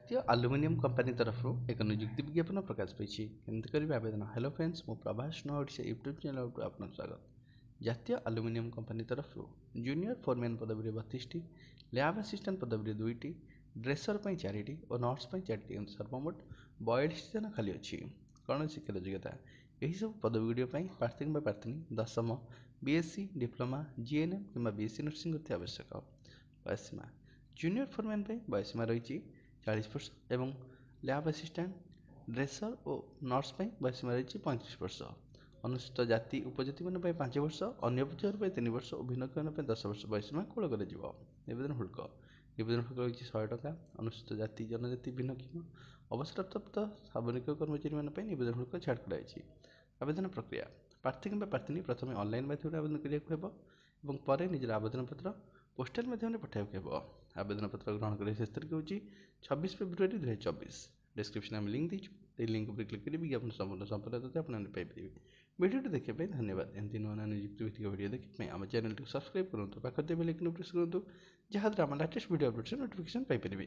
ଜାତୀୟ aluminium company ତରଫରୁ ଏକ ନିଯୁକ୍ତି ବିଜ୍ଞାପନ ପ୍ରକାଶ ପାଇଛି। କେମିତି କରିବେ ଆବେଦନ? ହ୍ୟାଲୋ ଫ୍ରେଣ୍ଡସ୍, ମୁଁ ପ୍ରଭାସ ନୂଆ ଓଡ଼ିଶା ୟୁଟ୍ୟୁବ୍ ଚ୍ୟାନେଲକୁ ଆପଣଙ୍କୁ ସ୍ୱାଗତ। ଜାତୀୟ ଆଲୁମିନିୟମ କମ୍ପାନୀ ତରଫରୁ ଜୁନିୟର ଫୋରମ୍ୟାନ୍ ପଦବୀରେ 32ଟି, ଲ୍ୟାବ୍ ଆସିଷ୍ଟାଣ୍ଟ ପଦବୀରେ 2ଟି, ଡ୍ରେସର ପାଇଁ 4ଟି ଓ ନର୍ସ ପାଇଁ 4ଟି, ଏମିତି ସର୍ବମୋଟ 42 ଜଣ ଖାଲି ଅଛି। କ'ଣ ଶିକ୍ଷାଗତ ଯୋଗ୍ୟତା? ଏହିସବୁ ପଦବୀଗୁଡ଼ିକ ପାଇଁ ପ୍ରାର୍ଥୀ କିମ୍ବା ପ୍ରାର୍ଥିନୀ ଦଶମ, ବିଏସ୍ସି, ଡିପ୍ଲୋମା, ଜିଏନ୍ଏମ୍ କିମ୍ବା ବିଏସ୍ସି ନର୍ସିଂ କରିଥିବା ଆବଶ୍ୟକ। ବୟସୀମା: ଜୁନିୟର ଫୋରମ୍ୟାନ୍ ପାଇଁ ବୟସୀମା ରହିଛି 40 ବର୍ଷ ଏବଂ ଲ୍ୟାବ୍ ଆସିଷ୍ଟାଣ୍ଟ, ଡ୍ରେସର ଓ ନର୍ସ ପାଇଁ ବୟସୀମା ରହିଛି 35 ବର୍ଷ। ଅନୁସୂଚିତ ଜାତି ଉପଜାତିମାନଙ୍କ ପାଇଁ 5 ବର୍ଷ, ଅନ୍ୟ ଉପଜାତି ପାଇଁ 3 ବର୍ଷ ଓ ଭିନ୍ନକ୍ଷମମାନଙ୍କ ପାଇଁ 10 ବର୍ଷ ବୟସୀମା କୋହଳ କରାଯିବ। ନିବେଦନ ଶୁଳ୍କ: ନିବେଦନ ଶୁଳ୍କ ରହିଛି 100 ଟଙ୍କା। ଅନୁସୂଚିତ ଜାତି, ଜନଜାତି, ଭିନ୍ନକ୍ଷମ, ଅବସରପ୍ରାପ୍ତ ସାମରିକ କର୍ମଚାରୀମାନଙ୍କ ପାଇଁ ନିବେଦନ ଶୁଳ୍କ ଛାଡ଼ କରାଯାଇଛି। ଆବେଦନ ପ୍ରକ୍ରିୟା: ପ୍ରାର୍ଥୀ କିମ୍ବା ପ୍ରାର୍ଥିନୀ ପ୍ରଥମେ ଅନଲାଇନ୍ ମାଧ୍ୟମରେ ଆବେଦନ କରିବାକୁ ହେବ ଏବଂ ପରେ ନିଜର ଆବେଦନପତ୍ର ପୋଷ୍ଟାଲ ମାଧ୍ୟମରେ ପଠାଇବାକୁ ହେବ। ଆବେଦନପତ୍ର ଗ୍ରହଣ କରିବା ଶେଷ ତାରିଖ ହେଉଛି 26 ଫେବୃଆରୀ 2024। ଡେସ୍କ୍ରିପ୍ସନରେ ଆମେ ଲିଙ୍କ୍ ଦେଇଛୁ। ଏହି ଲିଙ୍କ୍ ଉପରେ କ୍ଲିକ୍ କରି ବିଜ୍ଞାପନ ସମ୍ପୂର୍ଣ୍ଣ ତଥ୍ୟ ଆପଣମାନେ ପାଇପାରିବେ। ଭିଡ଼ିଓଟି ଦେଖିବା ପାଇଁ ଧନ୍ୟବାଦ। ଏମିତି ନୂଆ ନୂଆ ନିଯୁକ୍ତି ଭିତ୍ତିକ ଭିଡ଼ିଓ ଦେଖିବା ପାଇଁ ଆମ ଚ୍ୟାନେଲଟିକୁ ସବସ୍କ୍ରାଇବ୍ କରନ୍ତୁ, ପାଖରେ ଥିବା ବେଲ୍ ଆଇକନ୍ ପ୍ରେସ୍ କରନ୍ତୁ, ଯାହାଦ୍ୱାରା ଆମ ଲାଟେଷ୍ଟ ଭିଡ଼ିଓ ଅପଡେଟ୍ସର ନୋଟିଫିକେସନ୍ ପାଇପାରିବେ।